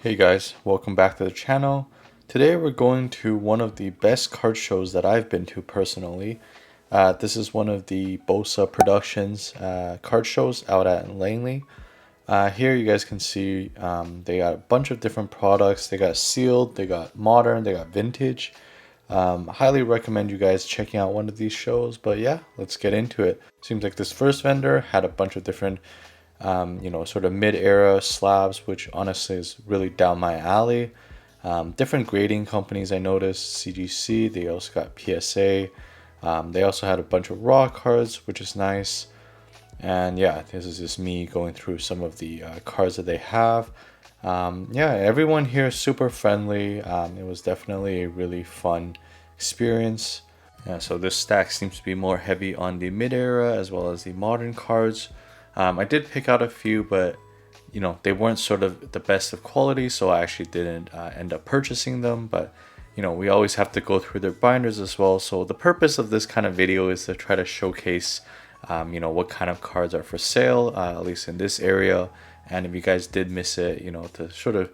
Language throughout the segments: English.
Hey guys, welcome back to the channel. Today we're going to one of the best card shows that I've been to personally. This is one of the Bosa Productions card shows out at Langley. Here you guys can see they got a bunch of different products. They got sealed, they got modern, they got vintage. Highly recommend you guys checking out one of these shows. But yeah, let's get into it. Seems like this first vendor had a bunch of different sort of mid-era slabs, which honestly is really down my alley. Different grading companies I noticed, CGC, they also got PSA. They also had a bunch of raw cards, which is nice. And yeah, this is just me going through some of the cards that they have. Yeah, everyone here is super friendly. It was definitely a really fun experience. Yeah, so this stack seems to be more heavy on the mid-era as well as the modern cards. I did pick out a few, but they weren't sort of the best of quality, so I actually didn't end up purchasing them. But we always have to go through their binders as well. So the purpose of this kind of video is to try to showcase what kind of cards are for sale, at least in this area. And if you guys did miss it, to sort of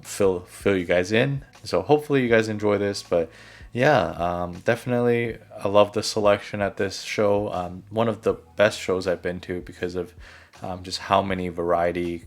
fill you guys in. So hopefully you guys enjoy this. But yeah, definitely I love the selection at this show. One of the best shows I've been to because of just how much variety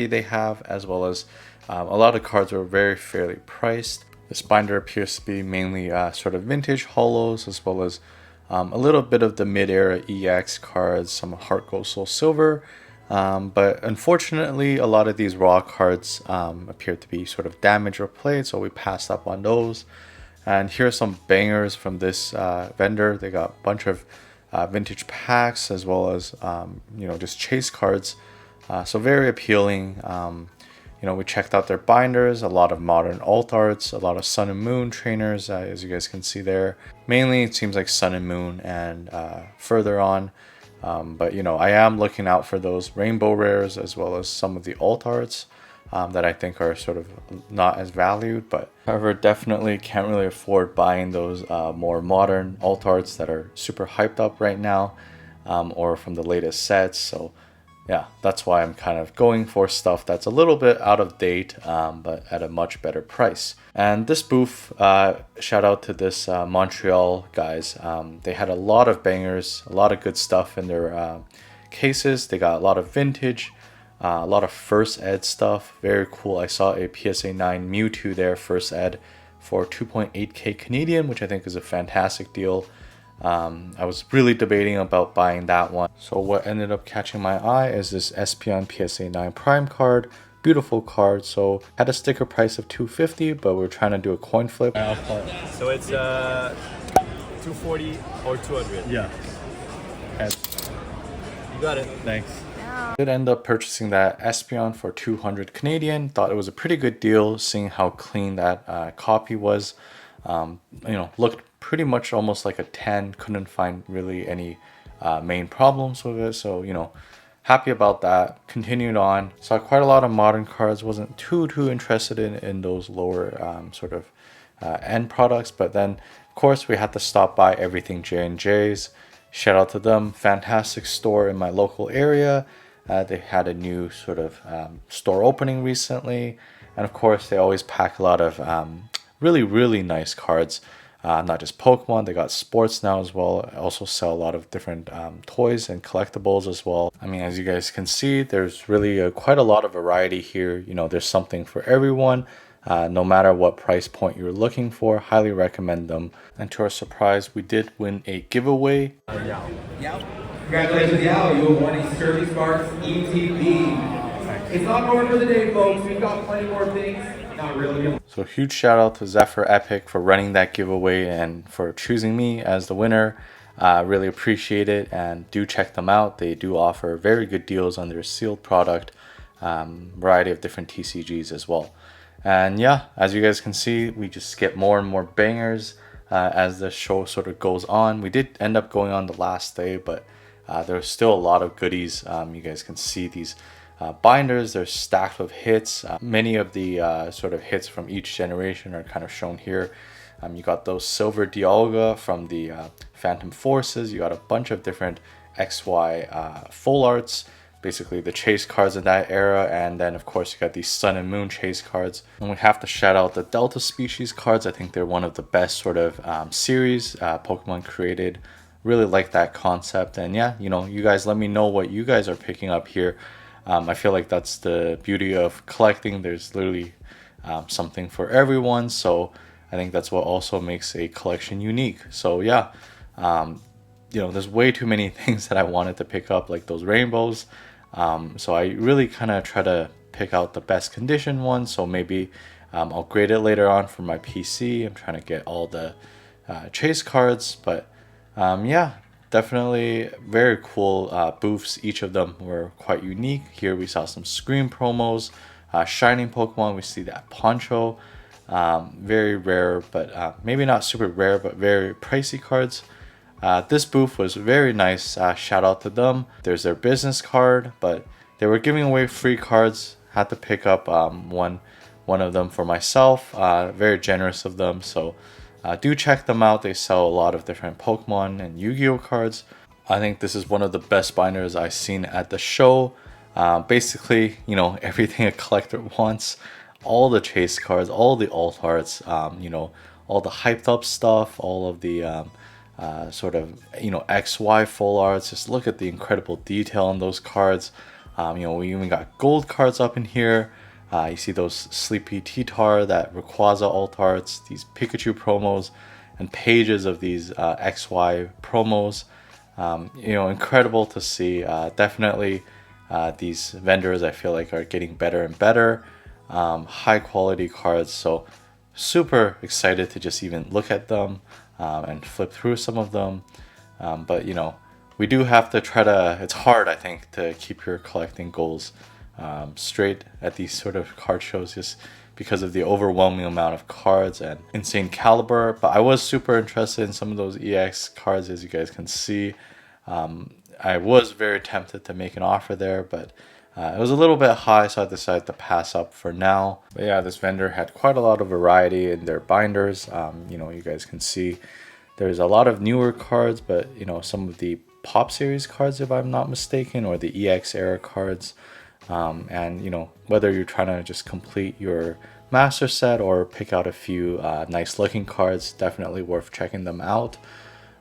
they have, as well as a lot of cards are very fairly priced. This binder appears to be mainly sort of vintage holos, as well as a little bit of the mid-era EX cards, some Heart Gold Soul Silver. But unfortunately, a lot of these raw cards appear to be sort of damaged or played, so we passed up on those. And here are some bangers from this vendor. They got a bunch of vintage packs, as well as just chase cards, so very appealing. We checked out their binders, a lot of modern alt arts, a lot of Sun and Moon trainers, as you guys can see there. Mainly it seems like Sun and Moon and further on. But I am looking out for those rainbow rares, as well as some of the alt arts that I think are sort of not as valued. But however, definitely can't really afford buying those more modern alt arts that are super hyped up right now, or from the latest sets. So yeah, that's why I'm kind of going for stuff that's a little bit out of date, but at a much better price. And this booth, shout out to this Montreal guys. They had a lot of bangers, a lot of good stuff in their cases. They got a lot of vintage, a lot of first ed stuff. Very cool. I saw a PSA 9 Mewtwo there, first ed, for 2.8k Canadian, which I think is a fantastic deal. I was really debating about buying that one. So what ended up catching my eye is this Espeon PSA 9 Prime card. Beautiful card. So had a sticker price of $250, but we're trying to do a coin flip. So it's 240 or 200. Yeah. You got it. Thanks. Did end up purchasing that Espeon for 200 Canadian. Thought it was a pretty good deal, seeing how clean that copy was. Looked pretty much almost like a 10. Couldn't find really any main problems with it. So happy about that. Continued on. Saw quite a lot of modern cards. Wasn't too interested in those lower sort of end products. But then of course we had to stop by Everything J&J's. Shout out to them. Fantastic store in my local area. They had a new sort of store opening recently. And of course they always pack a lot of really nice cards. Not just Pokemon, they got sports now as well. I also sell a lot of different toys and collectibles as well. I mean, as you guys can see, there's really quite a lot of variety here. There's something for everyone. No matter what price point you're looking for, highly recommend them. And to our surprise, we did win a giveaway. Yep. Congratulations, Yao. You have won a Sterling Sparks ETB. It's not over for the day, folks. We've got plenty more things. Not really. So huge shout out to Zephyr Epic for running that giveaway and for choosing me as the winner. Really appreciate it, and do check them out. They do offer very good deals on their sealed product, variety of different TCGs as well. And yeah, as you guys can see, we just get more and more bangers as the show sort of goes on. We did end up going on the last day, but there's still a lot of goodies. You guys can see these binders. They're stacked with hits. Many of the sort of hits from each generation are kind of shown here. You got those silver Dialga from the Phantom Forces. You got a bunch of different XY full arts basically the chase cards in that era, and then of course you got these Sun and Moon chase cards. And we have to shout out the Delta species cards. I think they're one of the best sort of series Pokemon created. Really like that concept. And yeah, you know, you guys let me know what you guys are picking up here. I feel like that's the beauty of collecting. There's literally something for everyone, so I think that's what also makes a collection unique. So yeah, you know, there's way too many things that I wanted to pick up, like those rainbows. So I really kind of try to pick out the best condition ones. So maybe I'll grade it later on for my PC. I'm trying to get all the chase cards, but yeah, definitely very cool booths. Each of them were quite unique. Here we saw some Scream promos, Shining Pokemon. We see that Poncho, very rare, but maybe not super rare, but very pricey cards. This booth was very nice. Shout out to them. There's their business card, but they were giving away free cards. Had to pick up one of them for myself. Very generous of them. So do check them out. They sell a lot of different Pokemon and Yu-Gi-Oh cards. I think this is one of the best binders I've seen at the show. Basically, you know, everything a collector wants. All the chase cards, all the alt arts, you know, all the hyped up stuff, all of the sort of, you know, XY full arts. Just look at the incredible detail on those cards. You know, we even got gold cards up in here. You see those Sleepy T-Tar, that Rayquaza alt arts, these Pikachu promos, and pages of these XY promos. You know, incredible to see. Definitely these vendors, I feel like, are getting better and better. High quality cards, so super excited to just even look at them and flip through some of them. But you know, we do have to try to, it's hard, I think, to keep your collecting goals straight at these sort of card shows, just because of the overwhelming amount of cards and insane caliber. But I was super interested in some of those EX cards, as you guys can see. I was very tempted to make an offer there, but it was a little bit high, so I decided to pass up for now. But yeah, this vendor had quite a lot of variety in their binders. You know, you guys can see there's a lot of newer cards, but you know, some of the Pop Series cards, if I'm not mistaken, or the EX era cards. And you know, whether you're trying to just complete your master set or pick out a few nice looking cards, definitely worth checking them out.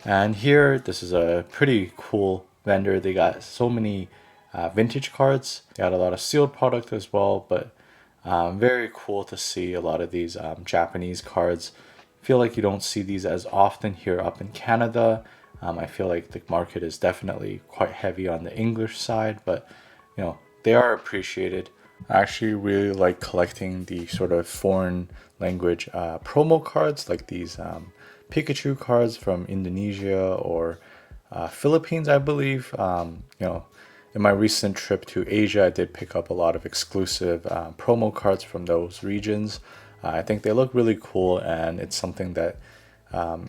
And here, this is a pretty cool vendor. They got so many vintage cards. They got a lot of sealed product as well, but very cool to see a lot of these Japanese cards. Feel like you don't see these as often here up in Canada. I feel like the market is definitely quite heavy on the English side, but you know, they are appreciated. I actually really like collecting the sort of foreign language promo cards, like these Pikachu cards from Indonesia or Philippines, I believe. You know, in my recent trip to Asia, I did pick up a lot of exclusive promo cards from those regions. I think they look really cool, and it's something that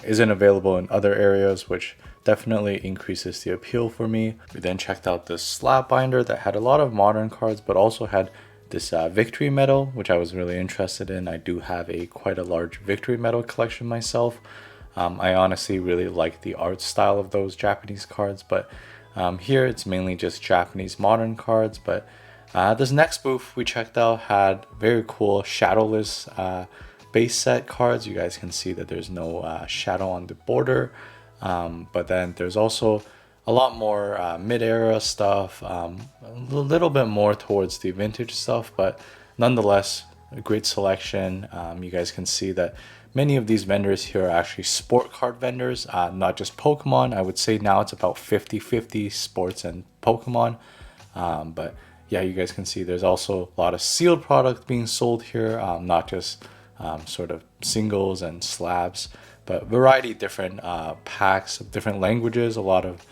isn't available in other areas, which definitely increases the appeal for me. We then checked out this slab binder that had a lot of modern cards, but also had this victory medal, which I was really interested in. I do have quite a large victory medal collection myself. I honestly really like the art style of those Japanese cards, but here it's mainly just Japanese modern cards. But this next booth we checked out had very cool shadowless base set cards. You guys can see that there's no shadow on the border, but then there's also a lot more mid-era stuff, a little bit more towards the vintage stuff, but nonetheless a great selection. You guys can see that many of these vendors here are actually sport card vendors, not just Pokemon. I would say now it's about 50-50 sports and Pokemon, but yeah, you guys can see there's also a lot of sealed product being sold here, not just sort of singles and slabs, but variety of different packs of different languages, a lot of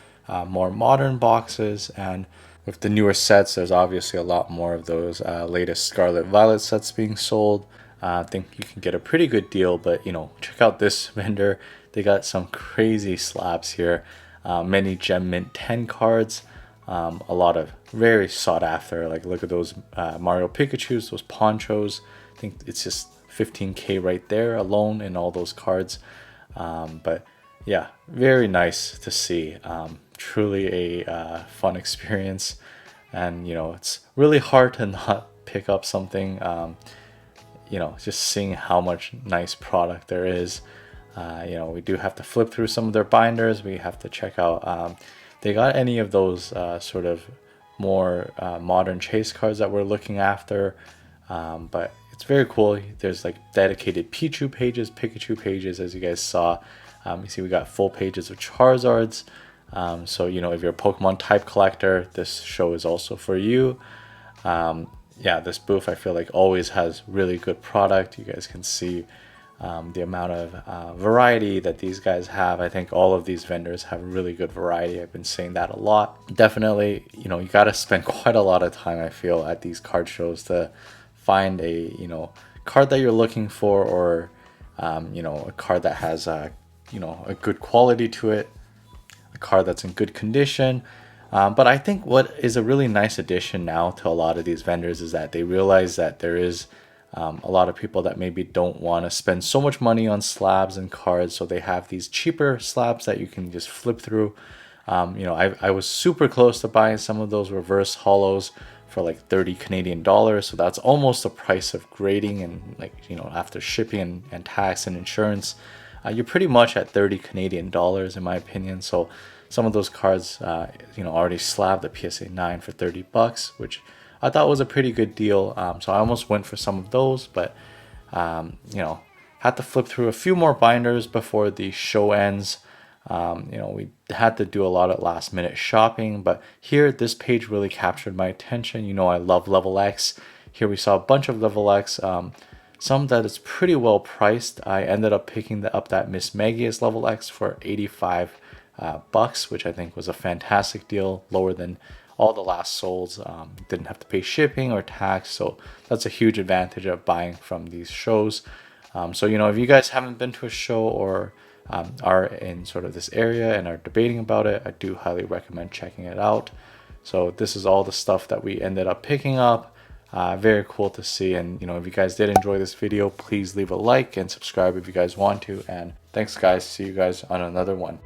more modern boxes. And with the newer sets, there's obviously a lot more of those latest Scarlet Violet sets being sold. I think you can get a pretty good deal, but you know, check out this vendor. They got some crazy slabs here, many Gem Mint 10 cards, a lot of very sought after, like look at those Mario Pikachus, those Ponchos. I think it's just 15k right there alone in all those cards. But yeah, very nice to see. Truly a fun experience. and it's really hard to not pick up something. Just seeing how much nice product there is. We do have to flip through some of their binders. We have to check out they got any of those sort of more modern chase cards that we're looking after. But it's very cool. There's like dedicated Pikachu pages, as you guys saw. You see we got full pages of Charizards. So if you're a Pokemon type collector, this show is also for you. Yeah, this booth I feel like always has really good product. You guys can see the amount of variety that these guys have. I think all of these vendors have really good variety. I've been saying that a lot. Definitely, you got to spend quite a lot of time, I feel, at these card shows to find a card that you're looking for, or a card that has a good quality to it, a card that's in good condition. But I think what is a really nice addition now to a lot of these vendors is that they realize that there is a lot of people that maybe don't want to spend so much money on slabs and cards, so they have these cheaper slabs that you can just flip through. I was super close to buying some of those reverse holos for like 30 Canadian dollars, so that's almost the price of grading, and after shipping and tax and insurance, you're pretty much at 30 Canadian dollars in my opinion. So some of those cards already slabbed the PSA 9 for 30 bucks, which I thought was a pretty good deal. So I almost went for some of those, but had to flip through a few more binders before the show ends. We had to do a lot of last minute shopping, but here this page really captured my attention. I love Level X. Here we saw a bunch of Level X, some that is pretty well priced. I ended up picking up that Miss Magius Level X for 85 bucks, which I think was a fantastic deal, lower than all the last souls. Didn't have to pay shipping or tax, so that's a huge advantage of buying from these shows. So if you guys haven't been to a show, or are in sort of this area and are debating about it, I do highly recommend checking it out. So this is all the stuff that we ended up picking up. Very cool to see, and if you guys did enjoy this video, please leave a like and subscribe if you guys want to, and thanks guys. See you guys on another one.